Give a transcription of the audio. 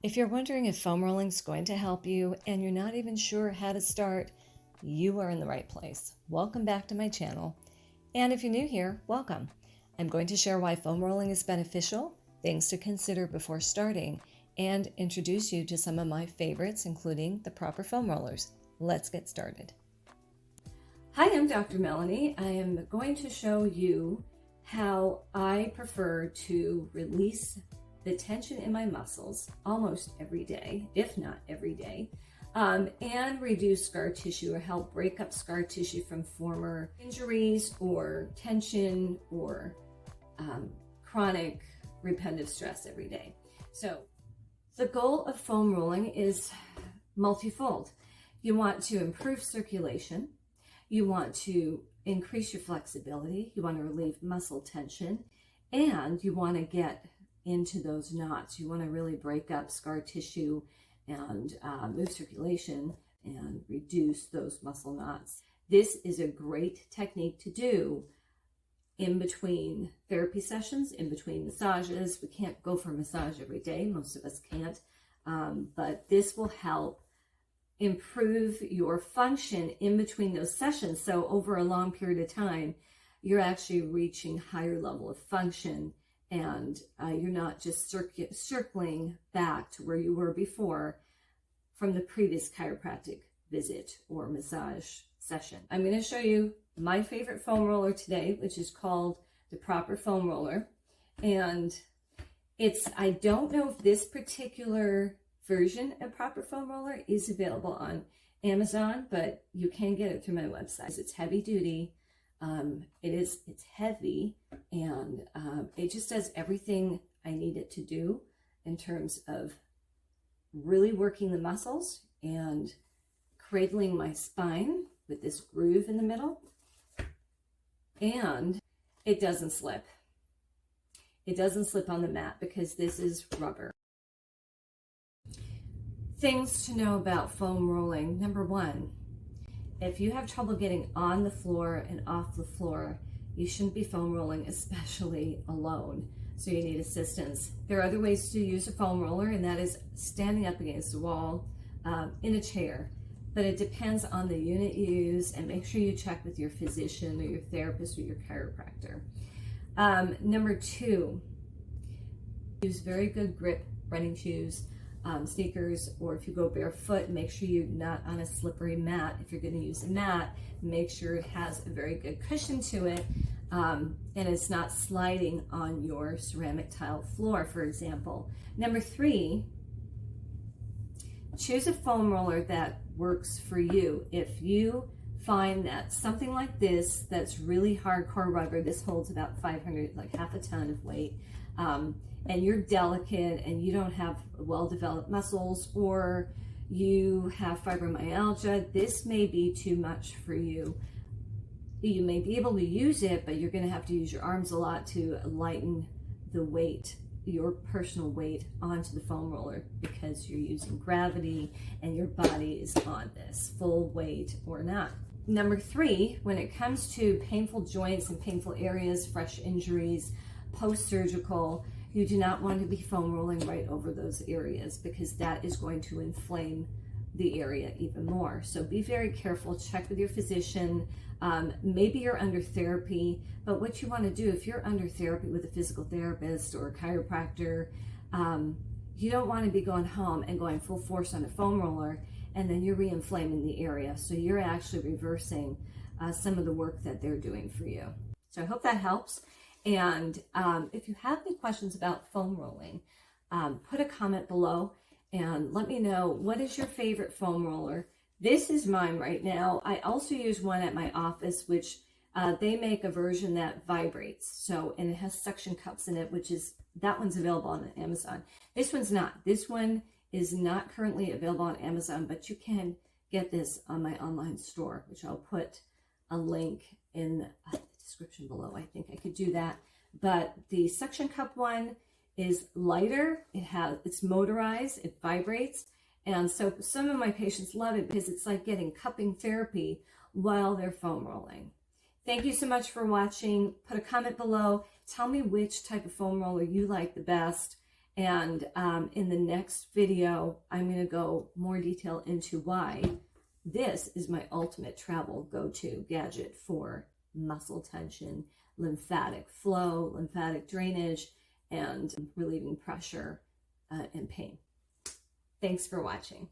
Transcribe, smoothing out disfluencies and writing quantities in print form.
If you're wondering if foam rolling is going to help you and you're not even sure how to start, you are in the right place. Welcome back to my channel. And if you're new here, welcome. I'm going to share why foam rolling is beneficial, things to consider before starting, and introduce you to some of my favorites, including the proper foam rollers. Let's get started. Hi, I'm Dr. Melanie. I am going to show you how I prefer to release the tension in my muscles almost every day, if not every day, and reduce scar tissue or help break up scar tissue from former injuries or tension or chronic repetitive stress every day. So the goal of foam rolling is multifold. You want to improve circulation. You want to increase your flexibility. You want to relieve muscle tension, and you want to get into those knots. You want to really break up scar tissue and move circulation and reduce those muscle knots. This is a great technique to do in between therapy sessions, in between massages. We can't go for a massage every day. Most of us can't. But this will help improve your function in between those sessions. So over a long period of time, you're actually reaching higher level of function, and you're not just circling back to where you were before from the previous chiropractic visit or massage session. I'm going to show you my favorite foam roller today, which is called the Proper Foam Roller. And I don't know if this particular version of Proper Foam Roller is available on Amazon, but you can get it through my website. It's heavy duty. It's heavy, and it just does everything I need it to do in terms of really working the muscles and cradling my spine with this groove in the middle. And it doesn't slip. It doesn't slip on the mat because this is rubber. Things to know about foam rolling. Number one, if you have trouble getting on the floor and off the floor, you shouldn't be foam rolling, especially alone. So you need assistance. There are other ways to use a foam roller, and that is standing up against the wall in a chair. But it depends on the unit you use, and make sure you check with your physician or your therapist or your chiropractor. Number two, use very good grip running shoes. Sneakers, or if you go barefoot, make sure you're not on a slippery mat. If you're going to use a mat, make sure it has a very good cushion to it, and it's not sliding on your ceramic tile floor, for example. Number three, choose a foam roller that works for you. If you find that something like this that's really hardcore rubber, this holds about 500, like half a ton of weight, and you're delicate and you don't have well-developed muscles, or you have fibromyalgia, this may be too much for you. You may be able to use it, but you're going to have to use your arms a lot to lighten the weight, your personal weight, onto the foam roller, because you're using gravity and your body is on this full weight or not. Number three, when it comes to painful joints and painful areas, fresh injuries, post-surgical, you do not want to be foam rolling right over those areas, because that is going to inflame the area even more. So be very careful. Check with your physician. Maybe you're under therapy, but what you want to do, if you're under therapy with a physical therapist or a chiropractor, you don't want to be going home and going full force on a foam roller, and then you're re-inflaming the area. So you're actually reversing some of the work that they're doing for you. So I hope that helps. And if you have any questions about foam rolling, put a comment below and let me know, what is your favorite foam roller? This is mine right now. I also use one at my office, which they make a version that vibrates. So, and it has suction cups in it, that one's available on Amazon. This one's not. This one is not currently available on Amazon, but you can get this on my online store, which I'll put a link in the description below. I think I could do that. But the suction cup one is lighter. It's motorized, it vibrates. And so some of my patients love it because it's like getting cupping therapy while they're foam rolling. Thank you so much for watching. Put a comment below. Tell me which type of foam roller you like the best. And in the next video, I'm going to go more detail into why this is my ultimate travel go-to gadget for muscle tension, lymphatic flow, lymphatic drainage, and relieving pressure and pain. Thanks for watching.